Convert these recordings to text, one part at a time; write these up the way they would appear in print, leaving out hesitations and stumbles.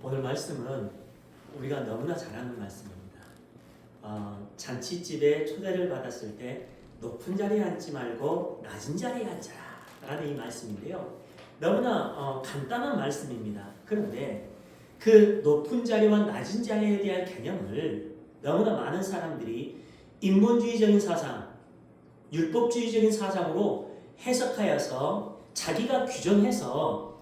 오늘 말씀은 우리가 너무나 잘 아는 말씀입니다. 잔치집에 초대를 받았을 때 높은 자리에 앉지 말고 낮은 자리에 앉아라 라는 이 말씀인데요. 너무나 간단한 말씀입니다. 그런데 그 높은 자리와 낮은 자리에 대한 개념을 너무나 많은 사람들이 인본주의적인 사상, 율법주의적인 사상으로 해석하여서 자기가 규정해서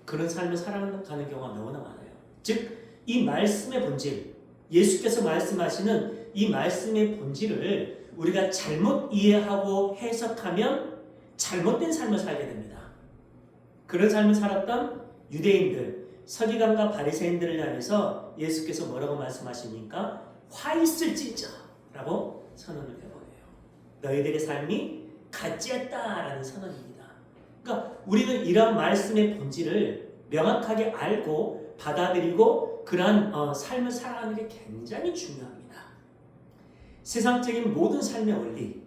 그런 삶을 살아가는 경우가 너무나 많아요. 즉, 이 말씀의 본질, 예수께서 말씀하시는 이 말씀의 본질을 우리가 잘못 이해하고 해석하면 잘못된 삶을 살게 됩니다. 그런 삶을 살았던 유대인들, 서기관과 바리새인들을 향해서 예수께서 뭐라고 말씀하십니까? 화 있을진저 라고 선언을 해버려요. 너희들의 삶이 가짜였다라는 선언입니다. 그러니까 우리는 이런 말씀의 본질을 명확하게 알고 받아들이고 그러한 삶을 살아가는 게 굉장히 중요합니다. 세상적인 모든 삶의 원리,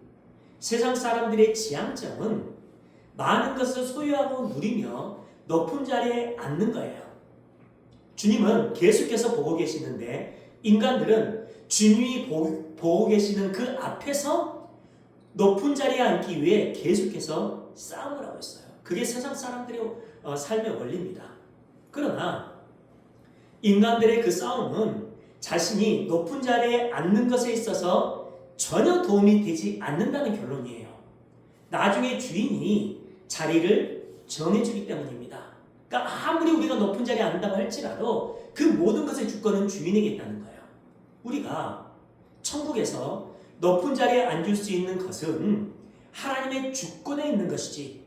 세상 사람들의 지향점은 많은 것을 소유하고 누리며 높은 자리에 앉는 거예요. 주님은 계속해서 보고 계시는데 인간들은 주님이 보고 계시는 그 앞에서 높은 자리에 앉기 위해 계속해서 싸움을 하고 있어요. 그게 세상 사람들의 삶의 원리입니다. 그러나 인간들의 그 싸움은 자신이 높은 자리에 앉는 것에 있어서 전혀 도움이 되지 않는다는 결론이에요. 나중에 주인이 자리를 정해주기 때문입니다. 그러니까 아무리 우리가 높은 자리에 앉는다고 할지라도 그 모든 것의 주권은 주인에게 있다는 거예요. 우리가 천국에서 높은 자리에 앉을 수 있는 것은 하나님의 주권에 있는 것이지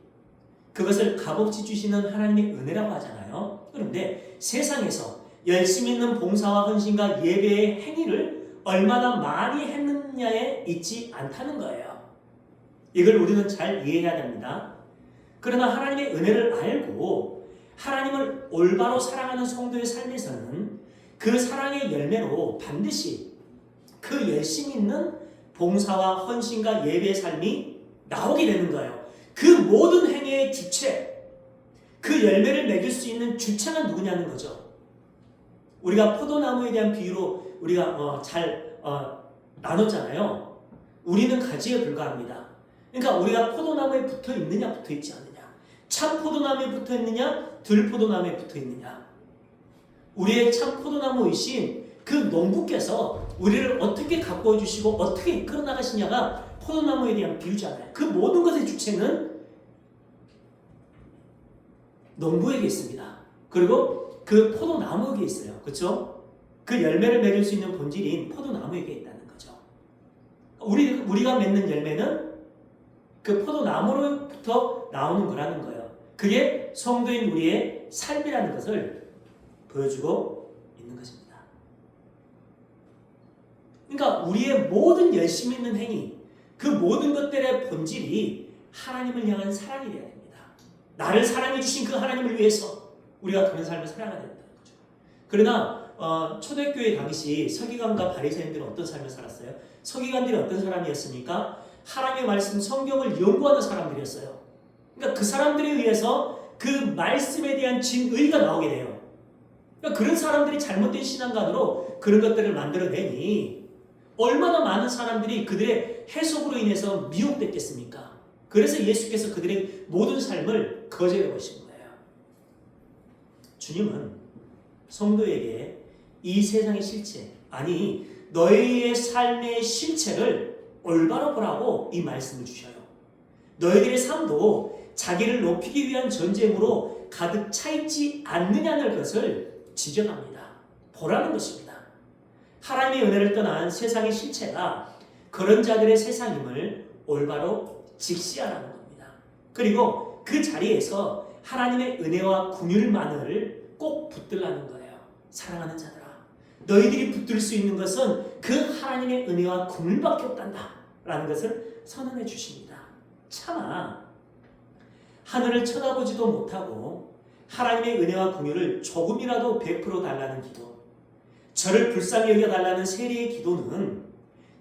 그것을 값없이 주시는 하나님의 은혜라고 하잖아요. 그런데 세상에서 열심히 있는 봉사와 헌신과 예배의 행위를 얼마나 많이 했느냐에 있지 않다는 거예요. 이걸 우리는 잘 이해해야 됩니다. 그러나 하나님의 은혜를 알고 하나님을 올바로 사랑하는 성도의 삶에서는 그 사랑의 열매로 반드시 그 열심히 있는 봉사와 헌신과 예배의 삶이 나오게 되는 거예요. 그 모든 행위의 주체, 그 열매를 맺을 수 있는 주체가 누구냐는 거죠. 우리가 포도나무에 대한 비유로 우리가 잘 나눴잖아요. 우리는 가지에 불과합니다. 그러니까 우리가 포도나무에 붙어 있느냐 붙어 있지 않느냐, 참 포도나무에 붙어 있느냐 들포도나무에 붙어 있느냐. 우리의 참 포도나무이신 그 농부께서 우리를 어떻게 가꾸어 주시고 어떻게 이끌어 나가시냐가 포도나무에 대한 비유잖아요. 그 모든 것의 주체는 농부에게 있습니다. 그리고 그 포도나무에게 있어요. 그렇죠? 그 열매를 맺을 수 있는 본질인 포도나무에게 있다는 거죠. 우리가 맺는 열매는 그 포도나무로부터 나오는 거라는 거예요. 그게 성도인 우리의 삶이라는 것을 보여주고 있는 것입니다. 그러니까 우리의 모든 열심히 있는 행위, 그 모든 것들의 본질이 하나님을 향한 사랑이 되어야 됩니다. 나를 사랑해 주신 그 하나님을 위해서 우리가 그런 삶을 살아가야 된다는 거죠. 그러나 초대교회 당시 서기관과 바리새인들은 어떤 삶을 살았어요? 서기관들이 어떤 사람이었습니까? 하나님의 말씀, 성경을 연구하는 사람들이었어요. 그러니까 그 사람들에 의해서 그 말씀에 대한 진의가 나오게 돼요. 그러니까 그런 사람들이 잘못된 신앙관으로 그런 것들을 만들어내니 얼마나 많은 사람들이 그들의 해석으로 인해서 미혹됐겠습니까? 그래서 예수께서 그들의 모든 삶을 거절해 보신 거예요. 주님은 성도에게 이 세상의 실체, 아니 너희의 삶의 실체를 올바로 보라고 이 말씀을 주셔요. 너희들의 삶도 자기를 높이기 위한 전쟁으로 가득 차 있지 않느냐는 것을 지적합니다. 보라는 것입니다. 하나님의 은혜를 떠난 세상의 실체가 그런 자들의 세상임을 올바로 직시하라는 겁니다. 그리고 그 자리에서 하나님의 은혜와 긍휼만을 꼭 붙들라는 거예요. 사랑하는 자들아, 너희들이 붙들 수 있는 것은 그 하나님의 은혜와 긍휼밖에 없단다 라는 것을 선언해 주십니다. 차마 하늘을 쳐다보지도 못하고 하나님의 은혜와 긍휼을 조금이라도 베풀어 달라는 기도, 저를 불쌍히 여겨달라는 세리의 기도는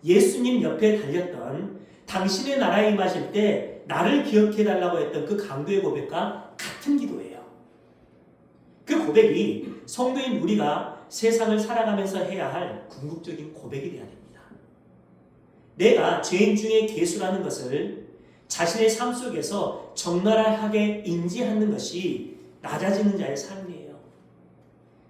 예수님 옆에 달렸던 당신의 나라에 임하실 때 나를 기억해달라고 했던 그 강도의 고백과 같은 기도예요. 그 그 고백이 성도인 우리가 세상을 살아가면서 해야 할 궁극적인 고백이 되어야 됩니다. 내가 죄인 중에 괴수라는 것을 자신의 삶 속에서 적나라하게 인지하는 것이 낮아지는 자의 삶이에요.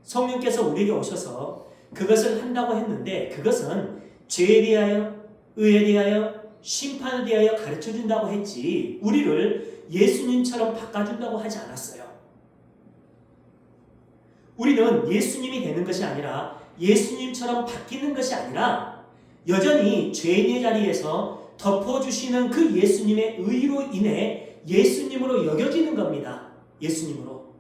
성령께서 우리에게 오셔서 그것을 한다고 했는데 그것은 죄에 대하여, 의에 대하여, 심판에 대하여 가르쳐준다고 했지 우리를 예수님처럼 바꿔준다고 하지 않았어요. 우리는 예수님이 되는 것이 아니라 예수님처럼 바뀌는 것이 아니라 여전히 죄인의 자리에서 덮어주시는 그 예수님의 의로 인해 예수님으로 여겨지는 겁니다. 예수님으로.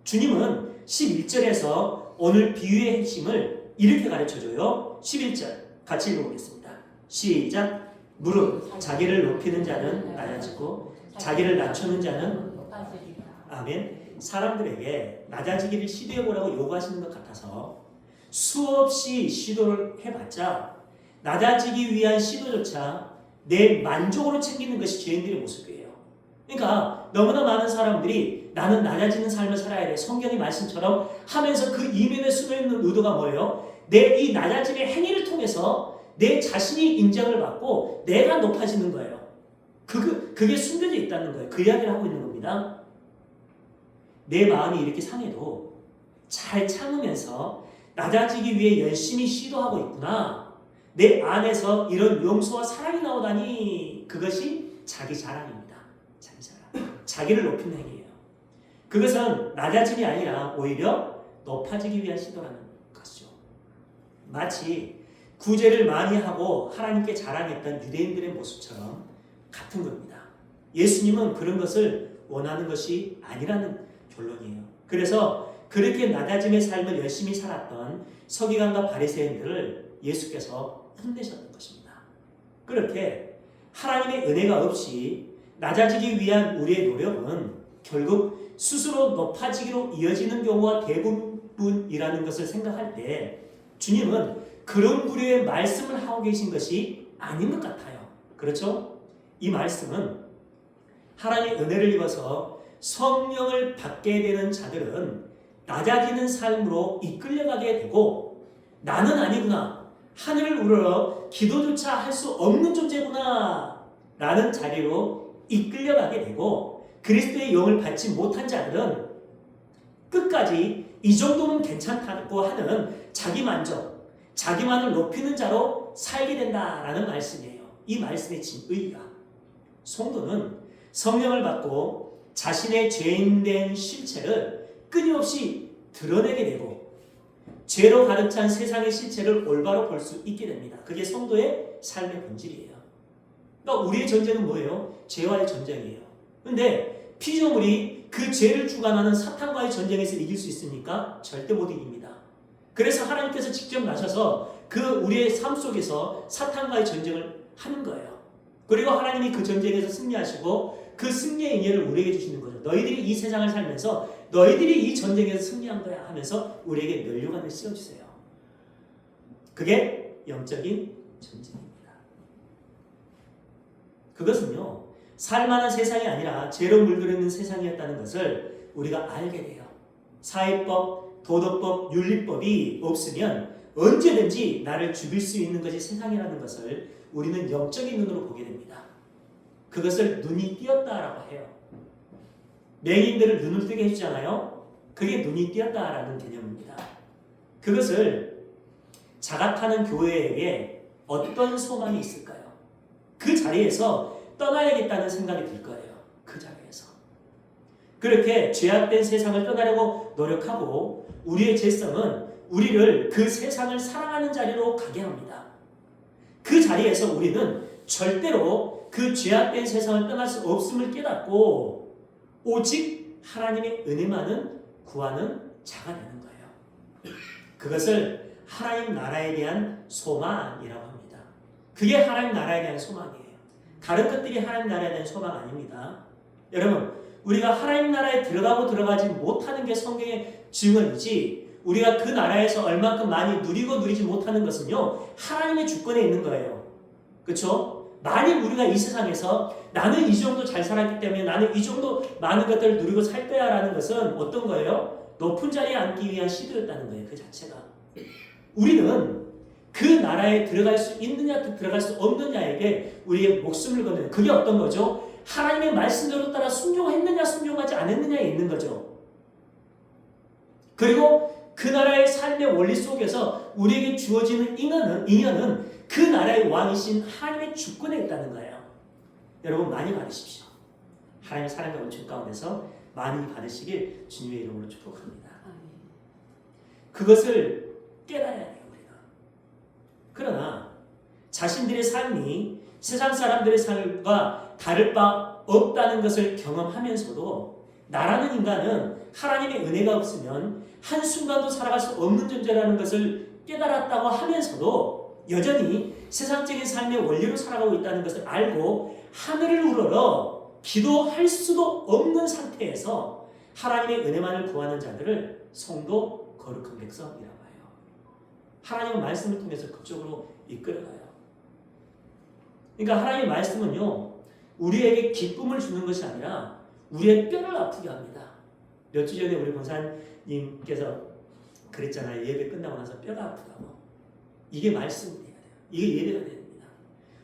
주님은 11절에서 오늘 비유의 핵심을 이렇게 가르쳐줘요. 11절 같이 읽어보겠습니다. 시작. 무릇 자기를 높이는 자는 낮아지고 자기를 낮추는 자는 아멘. 사람들에게 낮아지기를 시도해보라고 요구하시는 것 같아서 수없이 시도를 해봤자 낮아지기 위한 시도조차 내 만족으로 챙기는 것이 죄인들의 모습이에요. 그러니까 너무나 많은 사람들이 나는 낮아지는 삶을 살아야 돼. 성경의 말씀처럼 하면서 그 이면에 숨어있는 의도가 뭐예요? 내 이 낮아짐의 행위를 통해서 내 자신이 인정을 받고 내가 높아지는 거예요. 그게 숨겨져 있다는 거예요. 그 이야기를 하고 있는 겁니다. 내 마음이 이렇게 상해도 잘 참으면서 낮아지기 위해 열심히 시도하고 있구나. 내 안에서 이런 용서와 사랑이 나오다니 그것이 자기 자랑입니다. 자기 자랑. 자기를 높이는 행위예요. 그것은 낮아짐이 아니라 오히려 높아지기 위한 시도라는 것이죠. 마치 구제를 많이 하고 하나님께 자랑했던 유대인들의 모습처럼 같은 겁니다. 예수님은 그런 것을 원하는 것이 아니라는 결론이에요. 그래서 그렇게 낮아짐의 삶을 열심히 살았던 서기관과 바리새인들을 예수께서 혼내셨던 것입니다. 그렇게 하나님의 은혜가 없이 낮아지기 위한 우리의 노력은 결국 스스로 높아지기로 이어지는 경우가 대부분이라는 것을 생각할 때 주님은 그런 부류의 말씀을 하고 계신 것이 아닌 것 같아요. 그렇죠? 이 말씀은 하나님의 은혜를 입어서 성령을 받게 되는 자들은 낮아지는 삶으로 이끌려가게 되고 나는 아니구나. 하늘을 우러러 기도조차 할 수 없는 존재구나. 라는 자리로 이끌려가게 되고 그리스도의 영을 받지 못한 자들은 끝까지 이 정도는 괜찮다고 하는 자기 만족, 자기만을 높이는 자로 살게 된다라는 말씀이에요. 이 말씀의 진의가 성도는 성령을 받고 자신의 죄인된 실체를 끊임없이 드러내게 되고 죄로 가득 찬 세상의 실체를 올바로 볼 수 있게 됩니다. 그게 성도의 삶의 본질이에요. 그러니까 우리의 전쟁은 뭐예요? 죄와의 전쟁이에요. 그런데 피조물이 그 죄를 주관하는 사탄과의 전쟁에서 이길 수 있습니까? 절대 못 이깁니다. 그래서 하나님께서 직접 나셔서 그 우리의 삶 속에서 사탄과의 전쟁을 하는 거예요. 그리고 하나님이 그 전쟁에서 승리하시고 그 승리의 인연을 우리에게 주시는 거죠. 너희들이 이 세상을 살면서 너희들이 이 전쟁에서 승리한 거야 하면서 우리에게 면류관을 씌워주세요. 그게 영적인 전쟁입니다. 그것은요, 살만한 세상이 아니라 죄로 물들어있는 세상이었다는 것을 우리가 알게 돼요. 사회법, 도덕법, 윤리법이 없으면 언제든지 나를 죽일 수 있는 것이 세상이라는 것을 우리는 영적인 눈으로 보게 됩니다. 그것을 눈이 띄었다라고 해요. 맹인들을 눈을 뜨게 해주잖아요. 그게 눈이 띄었다라는 개념입니다. 그것을 자각하는 교회에게 어떤 소망이 있을까요? 그 자리에서 떠나야겠다는 생각이 들 거예요. 그 자리에서. 그렇게 죄악된 세상을 떠나려고 노력하고 우리의 죄성은 우리를 그 세상을 사랑하는 자리로 가게 합니다. 그 자리에서 우리는 절대로 그 죄악된 세상을 떠날 수 없음을 깨닫고 오직 하나님의 은혜만은 구하는 자가 되는 거예요. 그것을 하나님 나라에 대한 소망이라고 합니다. 그게 하나님 나라에 대한 소망이에요. 다른 것들이 하나님 나라에 대한 소망 아닙니다. 여러분, 우리가 하나님 나라에 들어가지 못하는 게 성경의 증언이지 우리가 그 나라에서 얼만큼 많이 누리고 누리지 못하는 것은요, 하나님의 주권에 있는 거예요. 그렇죠? 만일 우리가 이 세상에서 나는 이 정도 잘 살았기 때문에 나는 이 정도 많은 것들을 누리고 살 거야 라는 것은 어떤 거예요? 높은 자리에 앉기 위한 시도였다는 거예요. 그 자체가. 우리는 그 나라에 들어갈 수 있느냐 들어갈 수 없느냐에게 우리의 목숨을 거는 그게 어떤 거죠? 하나님의 말씀대로 따라 순종했느냐 순종하지 않았느냐에 있는 거죠. 그리고 그 나라의 삶의 원리 속에서 우리에게 주어지는 인연은 그 나라의 왕이신 하나님의 주권에 있다는 거예요. 여러분 많이 받으십시오. 하나님의 사랑과 은총 가운데서 많이 받으시길 주님의 이름으로 축복합니다. 그것을 깨달아야 돼요. 우리가. 그러나 자신들의 삶이 세상 사람들의 삶과 다를 바 없다는 것을 경험하면서도 나라는 인간은 하나님의 은혜가 없으면 한순간도 살아갈 수 없는 존재라는 것을 깨달았다고 하면서도 여전히 세상적인 삶의 원리로 살아가고 있다는 것을 알고 하늘을 우러러 기도할 수도 없는 상태에서 하나님의 은혜만을 구하는 자들을 성도 거룩한 백성이라고 해요. 하나님의 말씀을 통해서 그쪽으로 이끌어가요. 그러니까 하나님의 말씀은요, 우리에게 기쁨을 주는 것이 아니라 우리의 뼈를 아프게 합니다. 몇 주 전에 우리 권사님께서 그랬잖아요. 예배 끝나고 나서 뼈가 아프다고. 이게 말씀이 돼야 돼요. 이게 예배가 됩니다.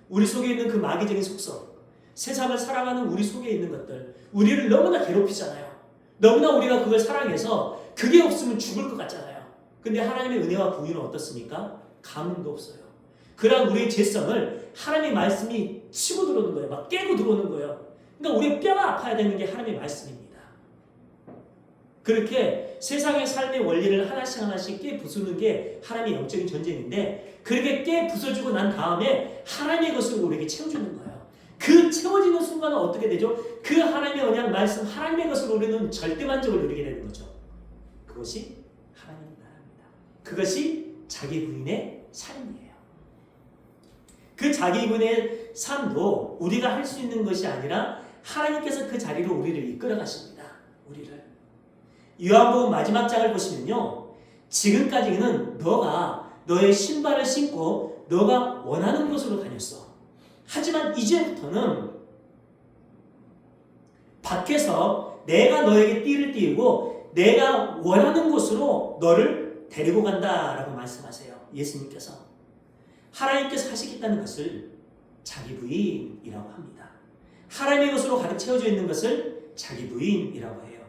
우리 속에 있는 그 마귀적인 속성, 세상을 살아가는 우리 속에 있는 것들, 우리를 너무나 괴롭히잖아요. 너무나 우리가 그걸 사랑해서 그게 없으면 죽을 것 같잖아요. 근데 하나님의 은혜와 부유는 어떻습니까? 감흥도 없어요. 그러한 우리의 죄성을 하나님의 말씀이 치고 들어오는 거예요. 막 깨고 들어오는 거예요. 그러니까 우리의 뼈가 아파야 되는 게 하나님의 말씀입니다. 그렇게 세상의 삶의 원리를 하나씩 하나씩 깨 부수는 게 하나님의 영적인 전쟁인데, 그렇게 깨 부숴주고 난 다음에 하나님의 것으로 우리에게 채워주는 거예요. 그 채워지는 순간은 어떻게 되죠? 그 하나님의 언약 말씀, 하나님의 것으로 우리는 절대 만족을 누리게 되는 거죠. 그것이 하나님의 나라입니다. 그것이 자기 부인의 삶이에요. 그 자기 부인의 삶도 우리가 할 수 있는 것이 아니라 하나님께서 그 자리로 우리를 이끌어 가십니다. 우리를. 요한복음 마지막 장을 보시면요, 지금까지는 너가 너의 신발을 신고 너가 원하는 곳으로 다녔어. 하지만 이제부터는 밖에서 내가 너에게 띠를 띄우고 내가 원하는 곳으로 너를 데리고 간다라고 말씀하세요. 예수님께서. 하나님께서 하시겠다는 것을 자기 부인이라고 합니다. 하나님의 것으로 가득 채워져 있는 것을 자기 부인이라고 해요.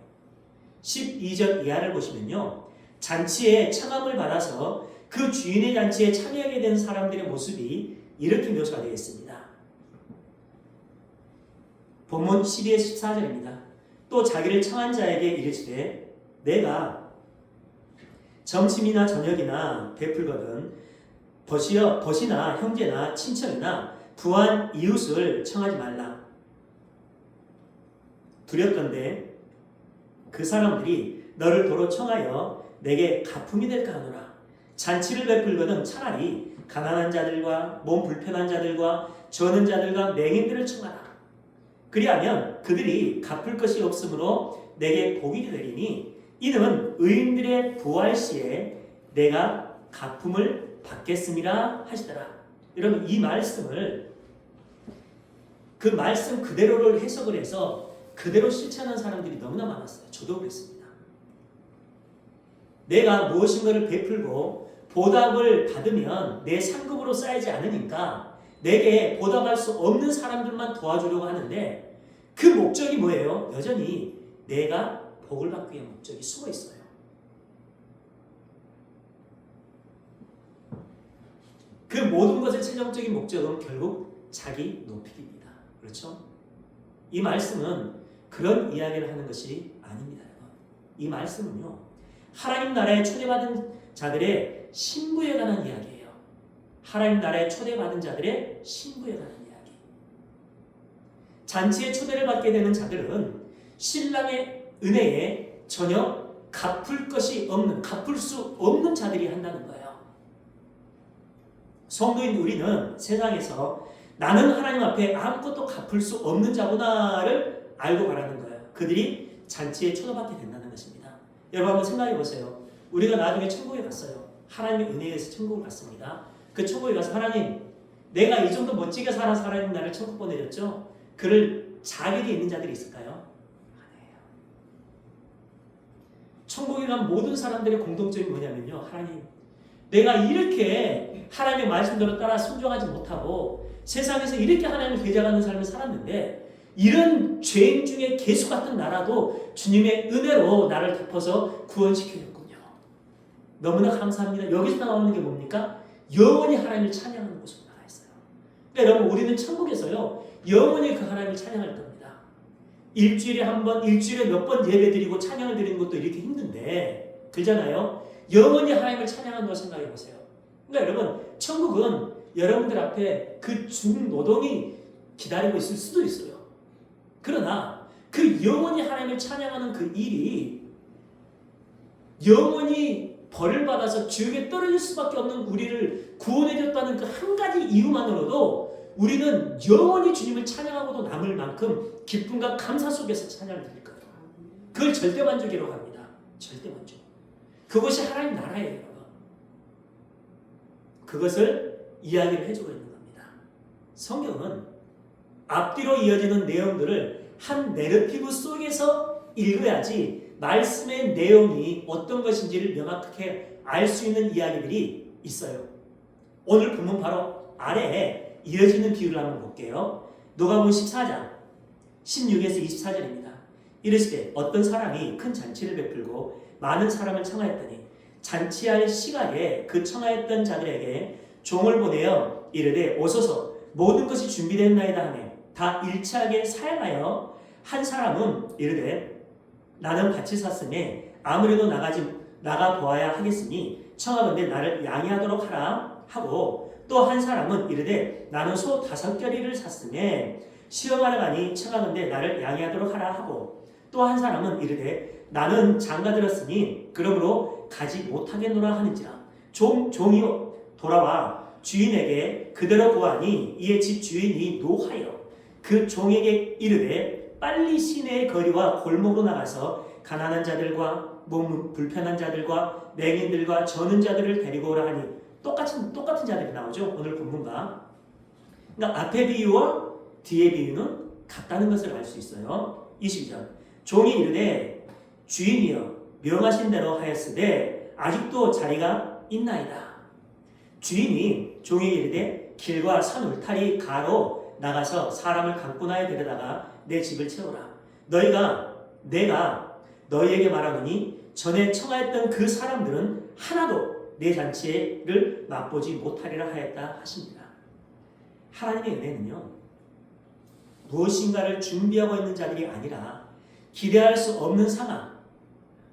12절 이하를 보시면요, 잔치에 청함을 받아서 그 주인의 잔치에 참여하게 된 사람들의 모습이 이렇게 묘사가 되어 있습니다. 본문 12에 14절입니다. 또 자기를 청한 자에게 이르시되 내가 점심이나 저녁이나 베풀거든 벗이나 형제나 친척이나 부한 이웃을 청하지 말라. 두렵건대 그 사람들이 너를 도로 청하여 내게 가품이 될까 하노라. 잔치를 베풀거든 차라리 가난한 자들과 몸 불편한 자들과 저는 자들과 맹인들을 청하라. 그리하면 그들이 갚을 것이 없으므로 내게 복이 되리니 이는 의인들의 부활 시에 내가 가품을 받겠음이라 하시더라. 여러분, 이 말씀을 그 말씀 그대로를 해석을 해서 그대로 실천하는 사람들이 너무나 많았어요. 저도 그랬습니다. 내가 무엇인가를 베풀고 보답을 받으면 내 상급으로 쌓이지 않으니까 내게 보답할 수 없는 사람들만 도와주려고 하는데, 그 목적이 뭐예요? 여전히 내가 복을 받기 위한 목적이 숨어 있어요. 그 모든 것의 최종적인 목적은 결국 자기 높이기입니다. 그렇죠? 이 말씀은 그런 이야기를 하는 것이 아닙니다. 이 말씀은요, 하나님 나라에 초대받은 자들의 신부에 관한 이야기예요. 하나님 나라에 초대받은 자들의 신부에 관한 이야기. 잔치에 초대를 받게 되는 자들은 신랑의 은혜에 전혀 갚을 수 없는 자들이 한다는 거예요. 성도인 우리는 세상에서 나는 하나님 앞에 아무것도 갚을 수 없는 자구나를 알고 가라는 거예요. 그들이 잔치에 초대받게 된다는 것입니다. 여러분 한번 생각해 보세요. 우리가 나중에 천국에 갔어요. 하나님의 은혜에 의해서 천국을 갔습니다. 그 천국에 가서 하나님, 내가 이 정도 멋지게 살아서 하나님 나를 천국 보내줬죠? 그를 자격이 있는 자들이 있을까요? 아니에요. 천국에 천국에 간 모든 사람들의 공통점이 뭐냐면요. 하나님, 내가 이렇게 하나님의 말씀대로 따라 순종하지 못하고 세상에서 이렇게 하나님을 대적하는 삶을 살았는데 이런 죄인 중에 개수 같은 나라도 주님의 은혜로 나를 덮어서 구원시켜줬군요. 너무나 감사합니다. 여기서 나오는 게 뭡니까? 영원히 하나님을 찬양하는 곳으로 나가 있어요. 그러니까 여러분, 우리는 천국에서요 영원히 그 하나님을 찬양할 겁니다. 일주일에 한 번, 일주일에 몇 번 예배 드리고 찬양을 드리는 것도 이렇게 힘든데, 그렇잖아요. 영원히 하나님을 찬양한다고 생각해 보세요. 그러니까 여러분, 천국은 여러분들 앞에 그 중노동이 기다리고 있을 수도 있어요. 그러나 그 영원히 하나님을 찬양하는 그 일이 영원히 벌을 받아서 지옥에 떨어질 수밖에 없는 우리를 구원해줬다는 그 한 가지 이유만으로도 우리는 영원히 주님을 찬양하고도 남을 만큼 기쁨과 감사 속에서 찬양을 드릴 거예요. 그걸 절대만족이라고 합니다. 절대만족. 그것이 하나님 나라예요, 여러분. 그것을 이야기를 해주고 있는 겁니다. 성경은 앞뒤로 이어지는 내용들을 한 내러티브 속에서 읽어야지 말씀의 내용이 어떤 것인지를 명확하게 알 수 있는 이야기들이 있어요. 오늘 본문 바로 아래에 이어지는 비유를 한번 볼게요. 누가복음 14장 16에서 24절입니다. 이르시되 어떤 사람이 큰 잔치를 베풀고 많은 사람을 청하였더니 잔치할 시각에 그 청하였던 자들에게 종을 보내어 이르되 오소서 모든 것이 준비됐나이다 하며 다 일치하게 사양하여 한 사람은 이르되 나는 밭을 샀으니 아무래도 나가 보아야 하겠으니 청하건대 나를 양해하도록 하라 하고 또 한 사람은 이르되 나는 소 5겨리를 샀으니 시험하러 가니 청하건대 나를 양해하도록 하라 하고 또 한 사람은 이르되 나는 장가 들었으니 그러므로 가지 못하겠노라 하는지라 종이 돌아와 주인에게 그대로 구하니 이에 집 주인이 노하여 그 종에게 이르되 빨리 시내의 거리와 골목으로 나가서 가난한 자들과 몸 불편한 자들과 맹인들과 저는 자들을 데리고 오라 하니 똑같은 자들이 나오죠. 오늘 본문과. 그러니까 앞의 비유와 뒤의 비유는 같다는 것을 알 수 있어요. 22절 종이 이르되 주인이여 명하신 대로 하였으되 아직도 자리가 있나이다. 주인이 종에게 이르되 길과 산 울타리 가로 나가서 사람을 강꾼하여 데려다가 내 집을 채우라. 내가 너희에게 말하노니 전에 청하였던 그 사람들은 하나도 내 잔치를 맛보지 못하리라 하였다 하십니다. 하나님의 은혜는요 무엇인가를 준비하고 있는 자들이 아니라 기대할 수 없는 상황,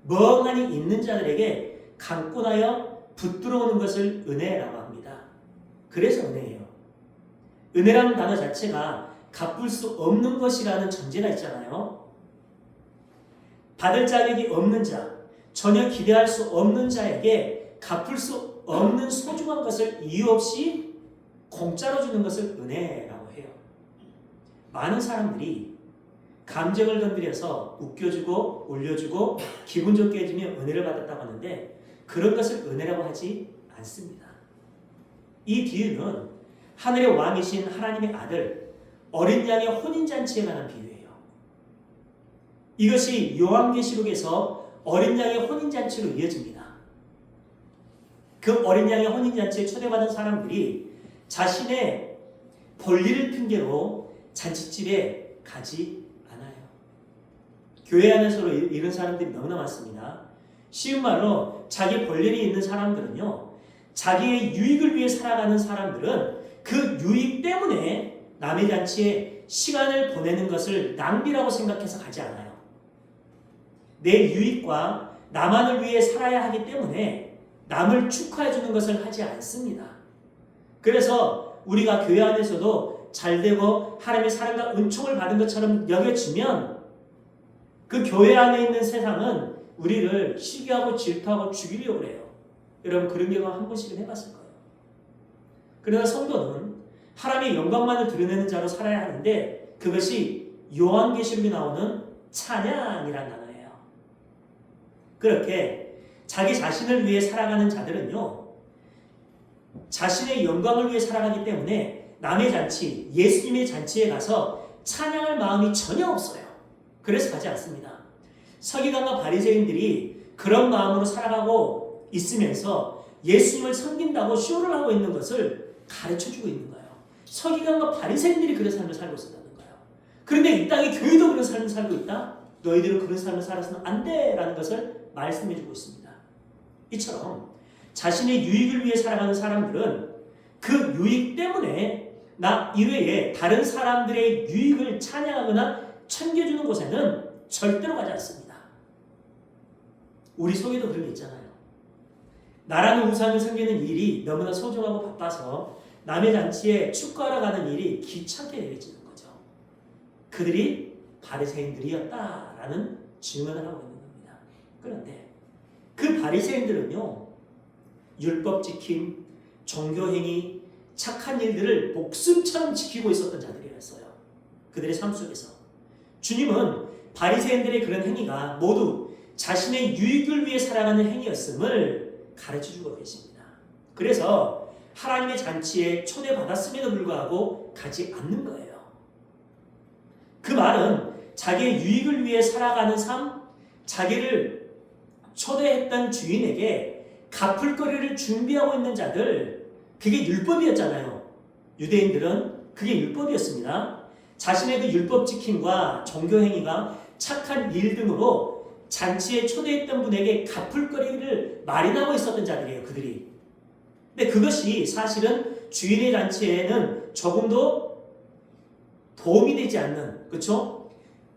멍하니 있는 자들에게 강권하여 붙들어오는 것을 은혜라고 합니다. 그래서 은혜예요. 은혜라는 단어 자체가 갚을 수 없는 것이라는 전제가 있잖아요. 받을 자격이 없는 자, 전혀 기대할 수 없는 자에게 갚을 수 없는 소중한 것을 이유 없이 공짜로 주는 것을 은혜라고 해요. 많은 사람들이 감정을 건드려서 웃겨주고 올려주고 기분 좋게 해주면 은혜를 받았다고 하는데 그런 것을 은혜라고 하지 않습니다. 이 비유는 하늘의 왕이신 하나님의 아들 어린 양의 혼인잔치에 관한 비유예요. 이것이 요한계시록에서 어린 양의 혼인잔치로 이어집니다. 그 어린 양의 혼인잔치에 초대받은 사람들이 자신의 볼일을 핑계로 잔치집에 가지 않아요. 교회 안에서 이런 사람들이 너무나 많습니다. 쉬운 말로 자기 볼일이 있는 사람들은요, 자기의 유익을 위해 살아가는 사람들은 그 유익 때문에 남의 잔치에 시간을 보내는 것을 낭비라고 생각해서 가지 않아요. 내 유익과 나만을 위해 살아야 하기 때문에 남을 축하해 주는 것을 하지 않습니다. 그래서 우리가 교회 안에서도 잘되고 하나님의 사랑과 은총을 받은 것처럼 여겨지면 그 교회 안에 있는 세상은 우리를 시기하고 질투하고 죽이려고 해요. 여러분 그런 경험 한 번씩은 해봤을 거예요. 그러나 성도는 하나님의 영광만을 드러내는 자로 살아야 하는데 그것이 요한계시록에 나오는 찬양이라는 단어예요. 그렇게 자기 자신을 위해 살아가는 자들은요, 자신의 영광을 위해 살아가기 때문에 남의 잔치, 예수님의 잔치에 가서 찬양할 마음이 전혀 없어요. 그래서 가지 않습니다. 서기관과 바리새인들이 그런 마음으로 살아가고 있으면서 예수님을 섬긴다고 쇼를 하고 있는 것을 가르쳐주고 있는 거예요. 서기관과 바리새인들이 그런 삶을 살고 있었다는 거예요. 그런데 이 땅에 교회도 그런 삶을 살고 있다? 너희들은 그런 삶을 살아서는 안 돼라는 것을 말씀해주고 있습니다. 이처럼 자신의 유익을 위해 살아가는 사람들은 그 유익 때문에 나 이외에 다른 사람들의 유익을 찬양하거나 챙겨주는 곳에는 절대로 가지 않습니다. 우리 속에도 그런 게 있잖아요. 나라는 우상을 섬기는 일이 너무나 소중하고 바빠서 남의 잔치에 축가하러 가는 일이 귀찮게 여겨지는 거죠. 그들이 바리새인들이었다라는 증언을 하고 있는 겁니다. 그런데 그 바리새인들은요, 율법 지킴, 종교 행위, 착한 일들을 목숨처럼 지키고 있었던 자들이었어요. 그들의 삶 속에서 주님은 바리새인들의 그런 행위가 모두 자신의 유익을 위해 살아가는 행위였음을 가르쳐주고 계십니다. 그래서 하나님의 잔치에 초대받았음에도 불구하고 가지 않는 거예요. 그 말은 자기의 유익을 위해 살아가는 삶, 자기를 초대했던 주인에게 갚을 거리를 준비하고 있는 자들, 그게 율법이었잖아요. 유대인들은 그게 율법이었습니다. 자신의 그 율법 지킴과 종교 행위가 착한 일 등으로 잔치에 초대했던 분에게 갚을 거리를 마련하고 있었던 자들이에요. 그들이. 근데 그것이 사실은 주인의 잔치에는 조금도 도움이 되지 않는, 그렇죠?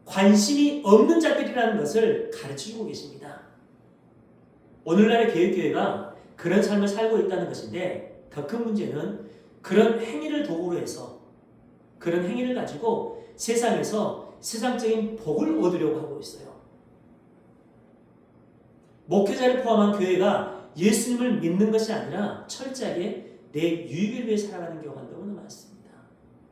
관심이 없는 자들이라는 것을 가르쳐주고 계십니다. 오늘날의 개혁교회가 그런 삶을 살고 있다는 것인데, 더 큰 문제는 그런 행위를 도구로 해서 그런 행위를 가지고 세상에서 세상적인 복을 얻으려고 하고 있어요. 목회자를 포함한 교회가 예수님을 믿는 것이 아니라 철저하게 내 유익을 위해 살아가는 경우가 너무나 많습니다.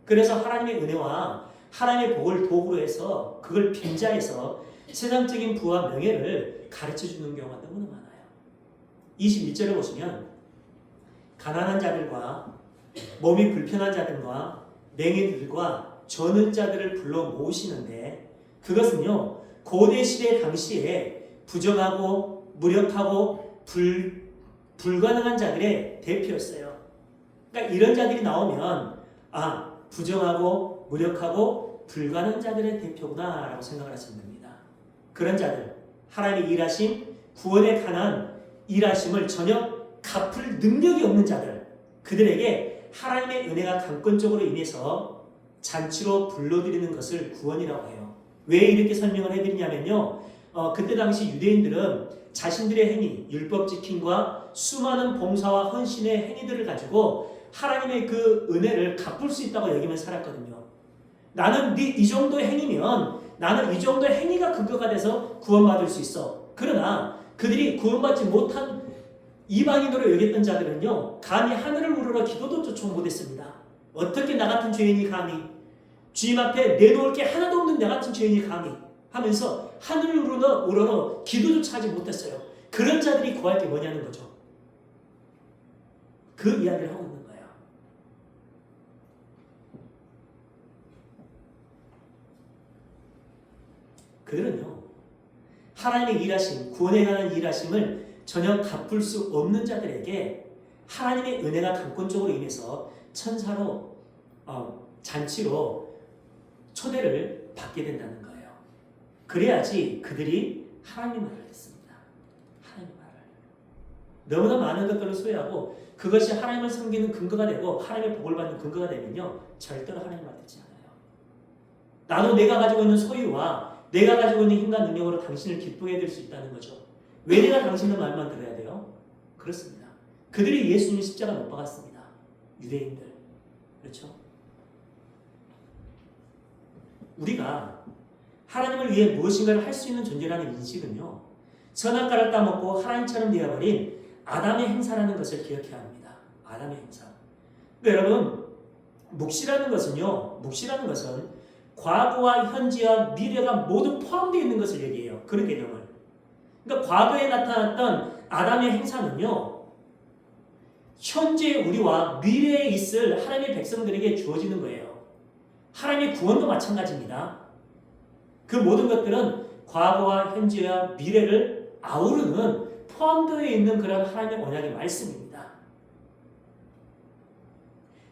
그래서 하나님의 은혜와 하나님의 복을 도구로 해서 그걸 빙자해서 세상적인 부와 명예를 가르쳐주는 경우가 너무나 많아요. 21절에 보시면 가난한 자들과 몸이 불편한 자들과 맹인들과 저는 자들을 불러 모으시는데, 그것은요 고대 시대 당시에 부정하고 무력하고 불가능한 자들의 대표였어요. 그러니까 이런 자들이 나오면 부정하고 무력하고 불가능한 자들의 대표구나 라고 생각을 하시면 됩니다. 그런 자들, 하나님의 일하심, 구원에 관한 일하심을 전혀 갚을 능력이 없는 자들, 그들에게 하나님의 은혜가 강권적으로 임해서 잔치로 불러들이는 것을 구원이라고 해요. 왜 이렇게 설명을 해드리냐면요, 그때 당시 유대인들은 자신들의 행위, 율법 지킴과 수많은 봉사와 헌신의 행위들을 가지고 하나님의 그 은혜를 갚을 수 있다고 여기면서 살았거든요. 나는 이 정도의 행위면, 나는 이 정도의 행위가 근거가 돼서 구원받을 수 있어. 그러나 그들이 구원받지 못한 이방인으로 여겼던 자들은요, 감히 하늘을 우러러 기도도 조차 못했습니다. 어떻게 나 같은 죄인이 감히, 주님 앞에 내놓을 게 하나도 없는 나 같은 죄인이 감히 하면서 하늘을 우러러 기도조차 하지 못했어요. 그런 자들이 구할 게 뭐냐는 거죠. 그 이야기를 하고 있는 거예요. 그들은요, 하나님의 일하심, 구원에 관한 일하심을 전혀 갚을 수 없는 자들에게 하나님의 은혜가 강권적으로 임해서 천사로 잔치로 초대를 받게 된다는 거예요. 그래야지 그들이 하나님 말을 듣습니다. 하나님 말을. 너무나 많은 것들을 소유하고 그것이 하나님을 섬기는 근거가 되고 하나님의 복을 받는 근거가 되면요, 절대로 하나님 말 듣지 않아요. 나도 내가 가지고 있는 소유와 내가 가지고 있는 힘과 능력으로 당신을 기쁘게 해드릴 수 있다는 거죠. 왜 내가 당신의 말만 들어야 돼요? 그렇습니다. 그들이 예수님 십자가 못 박았습니다. 유대인들. 그렇죠? 우리가 하나님을 위해 무엇인가를 할 수 있는 존재라는 인식은요, 선악과를 따먹고 하나님처럼 되어버린 아담의 행사라는 것을 기억해야 합니다. 아담의 행사. 그러니까 여러분, 묵시라는 것은 과거와 현재와 미래가 모두 포함되어 있는 것을 얘기해요. 그런 개념을. 그러니까 과거에 나타났던 아담의 행사는요, 현재 우리와 미래에 있을 하나님의 백성들에게 주어지는 거예요. 하나님의 구원도 마찬가지입니다. 그 모든 것들은 과거와 현재와 미래를 아우르는 포함되어 있는 그런 하나님의 언약의 말씀입니다.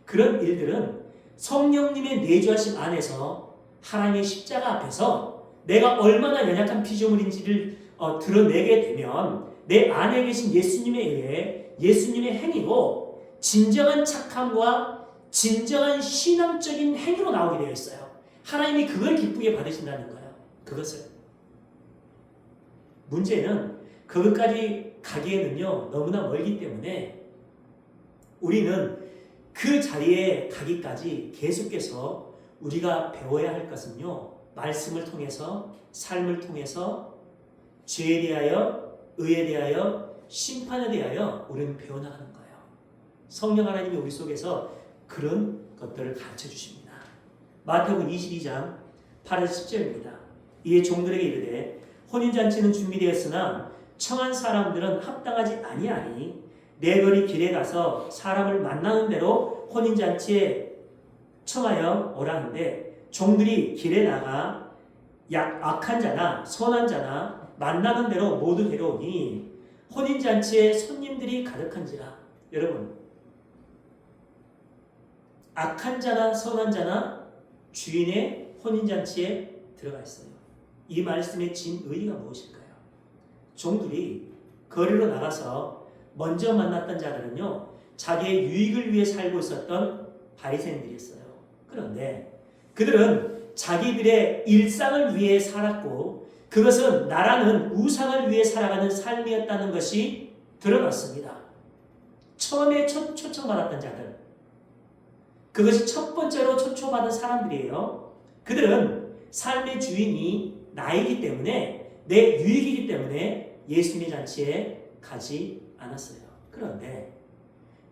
그런 일들은 성령님의 내주하심 안에서 하나님의 십자가 앞에서 내가 얼마나 연약한 피조물인지를 드러내게 되면 내 안에 계신 예수님에 의해 예수님의 행위로 진정한 착함과 진정한 신앙적인 행위로 나오게 되어 있어요. 하나님이 그걸 기쁘게 받으신다는 거예요. 그것을. 문제는 그것까지 가기에는요 너무나 멀기 때문에 우리는 그 자리에 가기까지 계속해서 우리가 배워야 할 것은요 말씀을 통해서 삶을 통해서 죄에 대하여 의에 대하여 심판에 대하여 우리는 배워나가는 거예요. 성령 하나님이 우리 속에서 그런 것들을 가르쳐 주십니다. 마태복음 22장 8절 10절입니다. 이에 종들에게 이르되 혼인잔치는 준비되었으나 청한 사람들은 합당하지 아니하니 내 거리 길에 가서 사람을 만나는 대로 혼인잔치에 청하여 오라는데 종들이 길에 나가 악한 자나 선한 자나 만나는 대로 모두 데려오니 혼인잔치에 손님들이 가득한지라. 여러분 악한 자나 선한 자나 주인의 혼인잔치에 들어가 있어요. 이 말씀의 진의가 무엇일까요? 종들이 거리로 나가서 먼저 만났던 자들은요 자기의 유익을 위해 살고 있었던 바리새인들이었어요. 그런데 그들은 자기들의 일상을 위해 살았고 그것은 나라는 우상을 위해 살아가는 삶이었다는 것이 드러났습니다. 처음에 초청받았던 자들, 그것이 첫 번째로 초청받은 사람들이에요. 그들은 삶의 주인이 나이기 때문에 내 유익이기 때문에 예수님의 잔치에 가지 않았어요. 그런데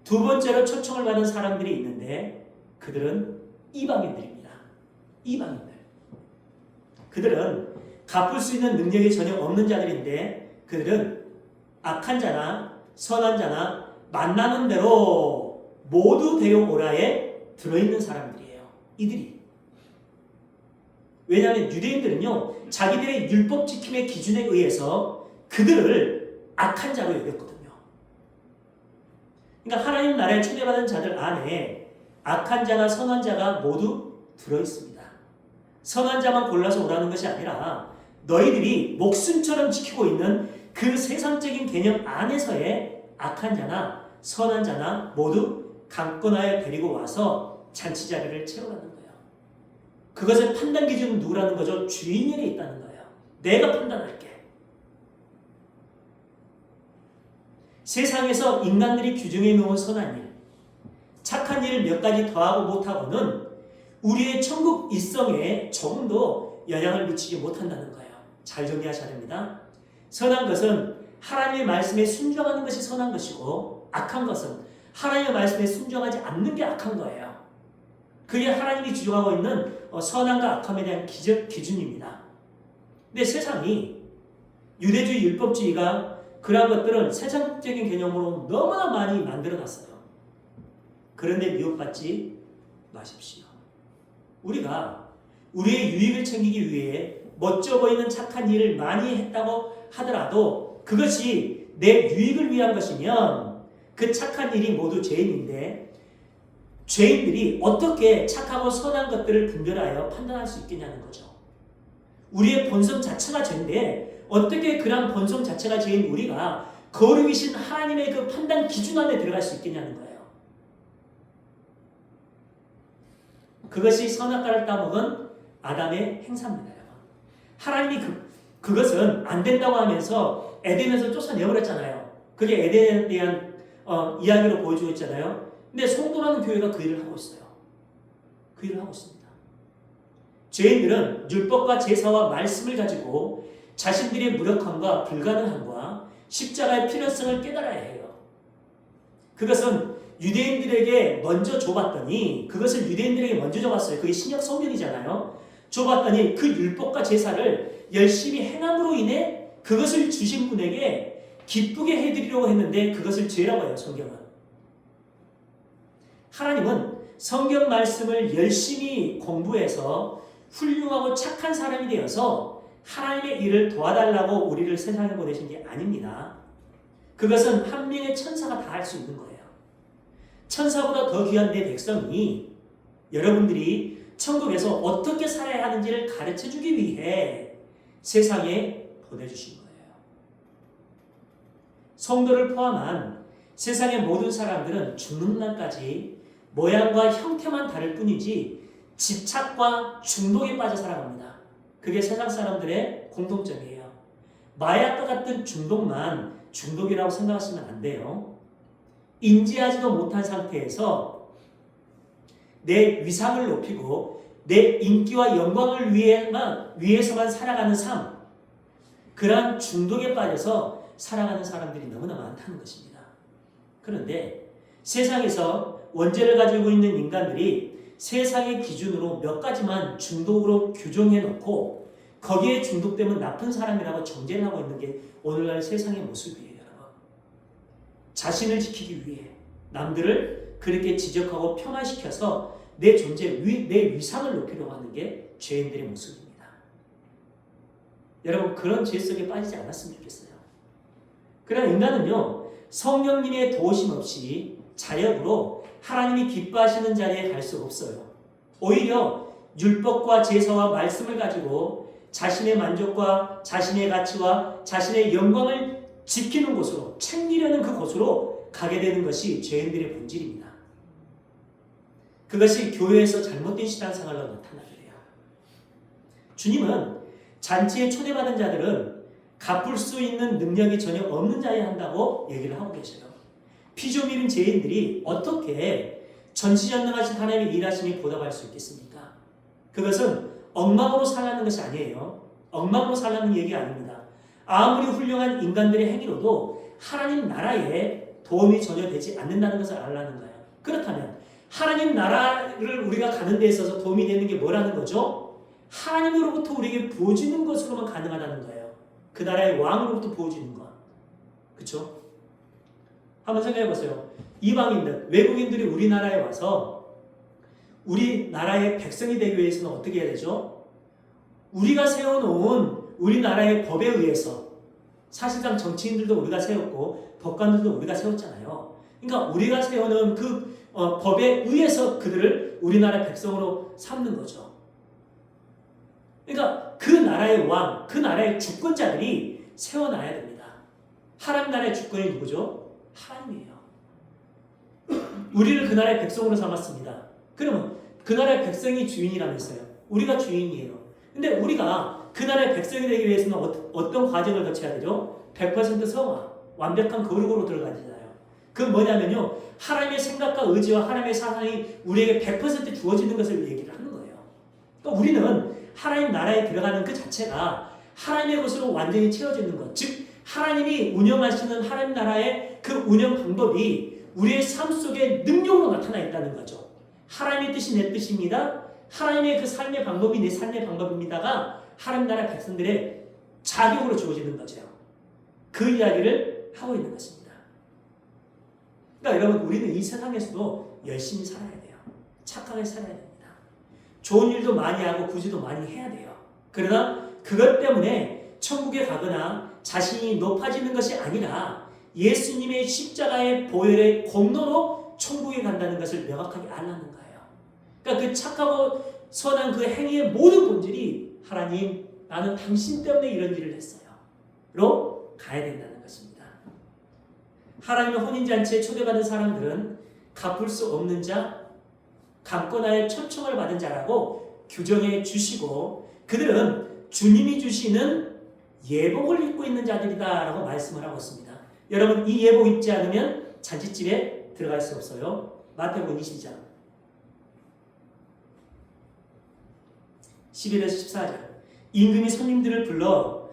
두 번째로 초청을 받은 사람들이 있는데 그들은 이방인들입니다. 이방인들. 그들은 갚을 수 있는 능력이 전혀 없는 자들인데 그들은 악한 자나 선한 자나 만나는 대로 모두 데려오라에 들어있는 사람들이에요. 이들이. 왜냐하면 유대인들은요 자기들의 율법 지킴의 기준에 의해서 그들을 악한 자로 여겼거든요. 그러니까 하나님 나라에 초대받은 자들 안에 악한 자나 선한 자가 모두 들어있습니다. 선한 자만 골라서 오라는 것이 아니라 너희들이 목숨처럼 지키고 있는 그 세상적인 개념 안에서의 악한 자나 선한 자나 모두 강권하여 데리고 와서 잔치 자리를 채워가는 거예요. 그것의 판단 기준은 누구라는 거죠? 주인에게 있다는 거예요. 내가 판단할게. 세상에서 인간들이 규정해 놓은 선한 일, 착한 일을 몇 가지 더하고 못하고는 우리의 천국 일성에 조금도 영향을 미치지 못한다는 거예요. 잘 정리하셔야 됩니다. 선한 것은 하나님의 말씀에 순종하는 것이 선한 것이고 악한 것은 하나님의 말씀에 순종하지 않는 게 악한 거예요. 그게 하나님이 주장하고 있는 선함과 악함에 대한 기준입니다. 근데 세상이 유대주의 율법주의가 그러한 것들은 세상적인 개념으로 너무나 많이 만들어놨어요. 그런데 미혹받지 마십시오. 우리가 우리의 유익을 챙기기 위해 멋져 보이는 착한 일을 많이 했다고 하더라도 그것이 내 유익을 위한 것이면 그 착한 일이 모두 죄인인데 죄인들이 어떻게 착하고 선한 것들을 분별하여 판단할 수 있겠냐는 거죠. 우리의 본성 자체가 죄인데 어떻게 그런 본성 자체가 죄인 우리가 거룩이신 하나님의 그 판단 기준 안에 들어갈 수 있겠냐는 거예요. 그것이 선악과를 따먹은 아담의 행사입니다. 하나님이 그것은 안 된다고 하면서 에덴에서 쫓아내버렸잖아요. 그게 에덴에 대한 이야기로 보여주고 있잖아요. 근데 송도라는 교회가 그 일을 하고 있어요. 그 일을 하고 있습니다. 죄인들은 율법과 제사와 말씀을 가지고 자신들의 무력함과 불가능함과 십자가의 필요성을 깨달아야 해요. 그것은 유대인들에게 먼저 줘봤더니 그것을 유대인들에게 먼저 줘봤어요. 그게 신약 성경이잖아요. 줘봤더니 그 율법과 제사를 열심히 행함으로 인해 그것을 주신 분에게 기쁘게 해드리려고 했는데 그것을 죄라고 해요. 성경은. 하나님은 성경 말씀을 열심히 공부해서 훌륭하고 착한 사람이 되어서 하나님의 일을 도와달라고 우리를 세상에 보내신 게 아닙니다. 그것은 한 명의 천사가 다 할 수 있는 거예요. 천사보다 더 귀한 내 백성이 여러분들이 천국에서 어떻게 살아야 하는지를 가르쳐주기 위해 세상에 보내주신 거예요. 성도를 포함한 세상의 모든 사람들은 죽는 날까지 모양과 형태만 다를 뿐이지 집착과 중독에 빠져 살아갑니다. 그게 세상 사람들의 공통점이에요. 마약과 같은 중독만 중독이라고 생각하시면 안 돼요. 인지하지도 못한 상태에서 내 위상을 높이고 내 인기와 영광을 위해서만 살아가는 삶, 그러한 중독에 빠져서 살아가는 사람들이 너무나 많다는 것입니다. 그런데 세상에서 원죄를 가지고 있는 인간들이 세상의 기준으로 몇 가지만 중독으로 규정해 놓고 거기에 중독되면 나쁜 사람이라고 정죄를 하고 있는 게 오늘날 세상의 모습이에요. 자신을 지키기 위해 남들을 그렇게 지적하고 폄하시켜서 내 존재, 내 위상을 높이려고 하는 게 죄인들의 모습입니다. 여러분, 그런 죄 속에 빠지지 않았으면 좋겠어요. 그러나 인간은요, 성령님의 도우심 없이 자력으로 하나님이 기뻐하시는 자리에 갈 수 없어요. 오히려 율법과 제사와 말씀을 가지고 자신의 만족과 자신의 가치와 자신의 영광을 지키는 곳으로, 챙기려는 그 곳으로 가게 되는 것이 죄인들의 본질입니다. 그것이 교회에서 잘못된 신앙생활로 나타나게 돼요. 주님은 잔치에 초대받은 자들은 갚을 수 있는 능력이 전혀 없는 자여야 한다고 얘기를 하고 계셔요. 피조 미는 죄인들이 어떻게 전지전능하신 하나님의 일하심이 보답할 수 있겠습니까? 그것은 엉망으로 살라는 것이 아니에요. 엉망으로 살라는 얘기 아닙니다. 아무리 훌륭한 인간들의 행위로도 하나님 나라에 도움이 전혀 되지 않는다는 것을 알라는 거예요. 그렇다면 하나님 나라를 우리가 가는 데 있어서 도움이 되는 게 뭐라는 거죠? 하나님으로부터 우리에게 부어지는 것으로만 가능하다는 거예요. 그 나라의 왕으로부터 부어지는 것. 그렇죠? 한번 생각해 보세요. 이방인들, 외국인들이 우리나라에 와서 우리나라의 백성이 되기 위해서는 어떻게 해야 되죠? 우리가 세워놓은 우리나라의 법에 의해서, 사실상 정치인들도 우리가 세웠고 법관들도 우리가 세웠잖아요. 그러니까 우리가 세워놓은 그 법에 의해서 그들을 우리나라 백성으로 삼는 거죠. 그러니까 그 나라의 왕, 그 나라의 주권자들이 세워놔야 됩니다. 하나님 나라의 주권이 누구죠? 하나님이에요. 우리를 그 나라의 백성으로 삼았습니다. 그러면 그 나라의 백성이 주인이라면서요. 우리가 주인이에요. 근데 우리가 그 나라의 백성이 되기 위해서는 어떤 과정을 거쳐야 되죠? 100% 성화, 완벽한 거룩으로 들어가잖아요. 그건 뭐냐면요, 하나님의 생각과 의지와 하나님의 사상이 우리에게 100% 주어지는 것을 얘기를 하는 거예요. 그러니까 우리는 하나님 나라에 들어가는 그 자체가 하나님의 것으로 완전히 채워지는 것, 즉 하나님이 운영하시는 하나님 나라의 그 운영 방법이 우리의 삶 속에 능력으로 나타나 있다는 거죠. 하나님의 뜻이 내 뜻입니다. 하나님의 그 삶의 방법이 내 삶의 방법입니다가 하나님 나라 백성들의 자격으로 주어지는 거죠. 그 이야기를 하고 있는 것입니다. 그러니까 여러분, 우리는 이 세상에서도 열심히 살아야 돼요. 착하게 살아야 됩니다. 좋은 일도 많이 하고 구제도 많이 해야 돼요. 그러나 그것 때문에 천국에 가거나 자신이 높아지는 것이 아니라 예수님의 십자가의 보혈의 공로로 천국에 간다는 것을 명확하게 알라는 거예요. 그러니까 그 착하고 선한 그 행위의 모든 본질이 하나님, 나는 당신 때문에 이런 일을 했어요. 로 가야 된다는 것입니다. 하나님의 혼인잔치에 초대받은 사람들은 갚을 수 없는 자, 강권하에 초청을 받은 자라고 규정해 주시고 그들은 주님이 주시는 예복을 입고 있는 자들이다라고 말씀을 하고 있습니다. 여러분, 이 예복 입지 않으면 잔치집에 들어갈 수 없어요. 마태복음 22장 11에서 14절. 임금이 손님들을 불러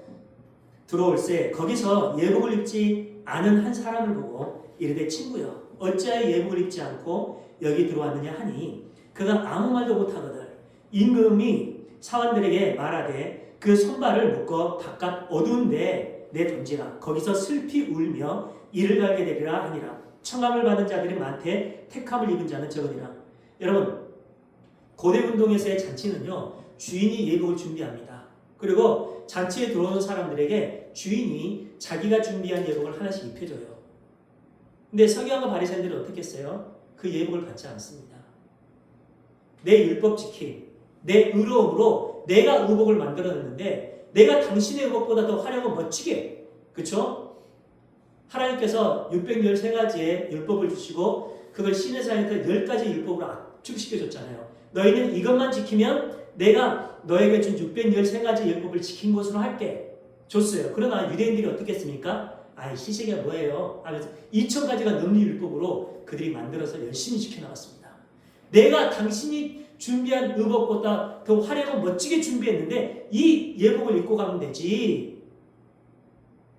들어올세 거기서 예복을 입지 않은 한 사람을 보고 이르되 친구여 어찌하여 예복을 입지 않고 여기 들어왔느냐 하니 그가 아무 말도 못하거든 임금이 사원들에게 말하되 그 손발을 묶어 바깥 어두운 데 내던지라 거기서 슬피 울며 이를 갈게 되리라 하니라. 청함을 받은 자들이 많되 택함을 입은 자는 적으니라. 여러분, 고대 운동에서의 잔치는요, 주인이 예복을 준비합니다. 그리고 잔치에 들어오는 사람들에게 주인이 자기가 준비한 예복을 하나씩 입혀줘요. 근데 서기관과 바리새인들은 어떻게 했어요? 그 예복을 받지 않습니다. 내 율법 지킴, 내 의로움으로 내가 의복을 만들어냈는데 내가 당신의 의복보다 더 화려하고 멋지게, 그렇죠? 하나님께서 613가지의 율법을 주시고 그걸 시내산에서 10가지 율법으로 압축시켜줬잖아요. 너희는 이것만 지키면 내가 너에게 준 613가지 율법을 지킨 것으로 할게. 줬어요. 그러나 유대인들이 어떻게 했습니까? 아이 시세가 뭐예요? 하면서 2000가지가 넘는 율법으로 그들이 만들어서 열심히 지켜나갔습니다. 내가 당신이 준비한 의복보다 더 화려하고 멋지게 준비했는데 이 예복을 입고 가면 되지.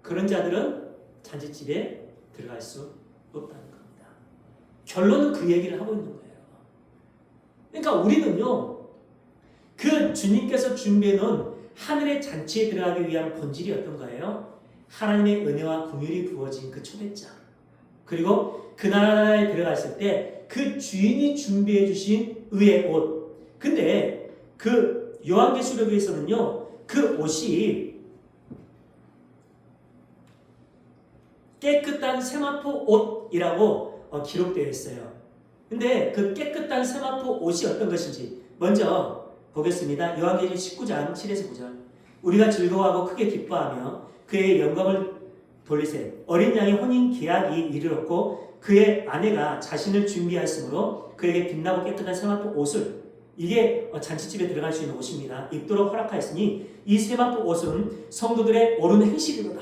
그런 자들은 잔치집에 들어갈 수 없다는 겁니다. 결론은 그 얘기를 하고 있는 거예요. 그러니까 우리는요, 그 주님께서 준비해 놓은 하늘의 잔치에 들어가기 위한 본질이 어떤 거예요? 하나님의 은혜와 긍휼이 부어진 그 초대장, 그리고 그 나라에 들어갔을 때 그 주인이 준비해 주신 의의 옷. 근데 그 요한계시록에서는요, 그 옷이 깨끗한 세마포 옷이라고 기록되어 있어요. 근데 그 깨끗한 세마포 옷이 어떤 것인지 먼저 보겠습니다. 요한계시록 19장 7에서 9절. 우리가 즐거워하고 크게 기뻐하며 그의 영광을 돌리세. 어린 양의 혼인 계약이 이르렀고 그의 아내가 자신을 준비하였으므로 그에게 빛나고 깨끗한 세마포 옷을, 이게 잔치집에 들어갈 수 있는 옷입니다, 입도록 허락하였으니 이 세마포 옷은 성도들의 옳은 행실이로다.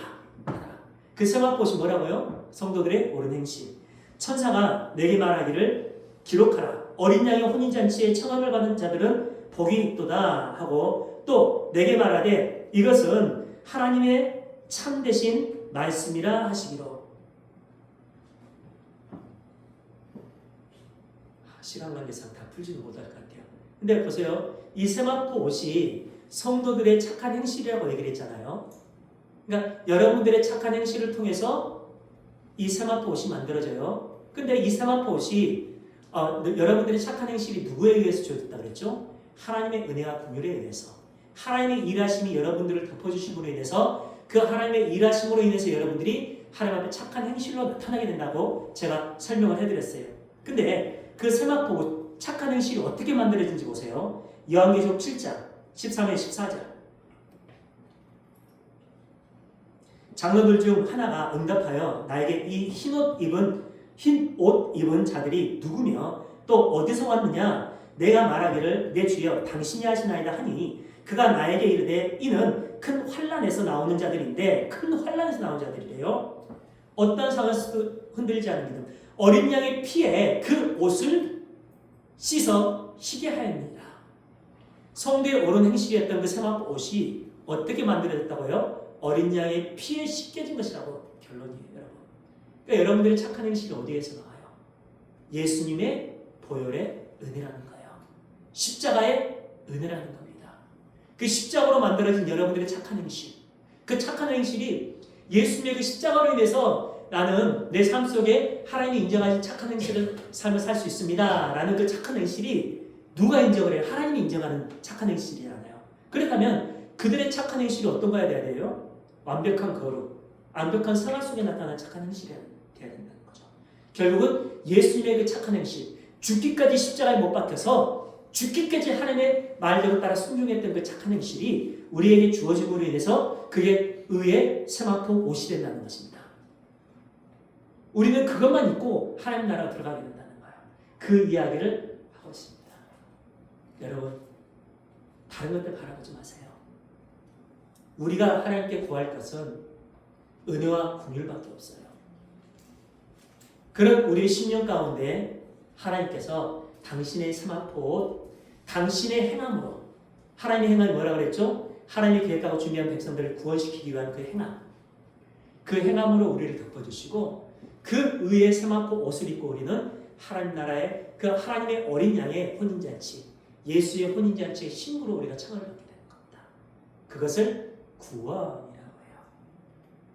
그 세마포 옷이 뭐라고요? 성도들의 옳은 행실. 천사가 내게 말하기를 기록하라. 어린 양의 혼인잔치에 청함을 받은 자들은 복이 있도다 하고 또 내게 말하되 이것은 하나님의 참되신 말씀이라 하시기로. 시간 관계상 다 풀지는 못할 것 같아요. 근데 보세요. 이 세마포 옷이 성도들의 착한 행실이라고 얘기를 했잖아요. 그러니까 여러분들의 착한 행실을 통해서 이 세마포 옷이 만들어져요. 근데 이 세마포 옷이 여러분들의 착한 행실이 누구에 의해서 주어졌다 그랬죠? 하나님의 은혜와 긍휼에 의해서. 하나님의 일하심이 여러분들을 덮어주심으로 인해서 그 하나님의 일하심으로 인해서 여러분들이 하나님 앞에 착한 행실로 나타나게 된다고 제가 설명을 해드렸어요. 근데 그 세마포 옷, 착한 행실이 어떻게 만들어진지 보세요. 요한계시록 7장 13에 14절. 장로들 중 하나가 응답하여 나에게 이 흰 옷 입은 자들이 누구며 또 어디서 왔느냐? 내가 말하기를 내 주여 당신이 하시나이다 하니 그가 나에게 이르되 이는 큰 환난에서 나오는 자들인데, 큰 환난에서 나오는 자들이래요. 어떤 상을 흔들지 않은 믿음, 어린 양의 피에 그 옷을 씻어 희게 하였느니라. 성도의 옳은 행실이었던 그 세마포 옷이 어떻게 만들어졌다고요? 어린 양의 피에 씻겨진 것이라고 결론이에요, 여러분. 그러니까 여러분들의 착한 행실이 어디에서 나와요? 예수님의 보혈의 은혜라는 거예요. 십자가의 은혜라는 겁니다. 그 십자가로 만들어진 여러분들의 착한 행실, 그 착한 행실이 예수님의 그 십자가로 인해서 나는 내 삶 속에 하나님이 인정하신 착한 행실을 삶을 살 수 있습니다 라는 그 착한 행실이 누가 인정을 해요? 하나님이 인정하는 착한 행실이잖아요. 그렇다면 그들의 착한 행실이 어떤 거야 돼야 돼요? 완벽한 거룩, 완벽한 선악 속에 나타난 착한 행실이 돼야 된다는 거죠. 결국은 예수님의 그 착한 행실, 죽기까지 십자가에 못 박혀서 죽기까지 하나님의 말대로 따라 순종했던 그 착한 행실이 우리에게 주어짐으로 인해서 그게 의의 세마포 옷이 된다는 것입니다. 우리는 그것만 입고 하나님 나라로 들어가게 된다는 거예요. 그 이야기를 하고 있습니다. 여러분, 다른 것들 바라보지 마세요. 우리가 하나님께 구할 것은 은혜와 긍휼밖에 없어요. 그런 우리의 심령 가운데 하나님께서 당신의 세마포 옷, 당신의 행함으로, 하나님의 행함이 뭐라고 그랬죠? 하나님의 계획하고 준비한 백성들을 구원시키기 위한 그 행함, 그 행함으로 우리를 덮어주시고 그 의의 세마포 옷을 입고 우리는 하나님 나라의 그 하나님의 어린 양의 혼인잔치, 예수의 혼인잔치의 신부로 우리가 청을 받게 되는 겁니다. 그것을 구원이라고 해요.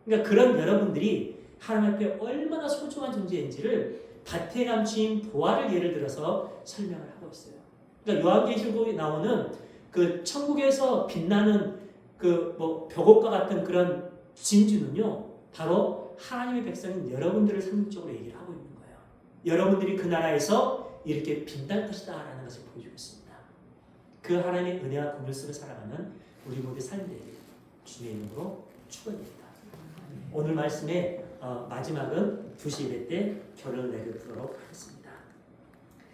그러니까 그런 여러분들이 하나님 앞에 얼마나 소중한 존재인지를 밭에 감추인 보화를 예를 들어서 설명을 하고 있어요. 그러니까 요한계시록에 나오는 그 천국에서 빛나는 그 뭐 벽옥과 같은 그런 진주는요, 바로 하나님의 백성인 여러분들을 상징적으로 얘기를 하고 있는 거예요. 여러분들이 그 나라에서 이렇게 빛날 것이다라는 것을 보여주고 있습니다. 그 하나님의 은혜와 긍휼 속에 살아가는 우리 모두의 삶이 되길 주님의 이름으로 축원드립니다. 오늘 말씀의 마지막은 2시 예배 때 결론을 내도록 하겠습니다.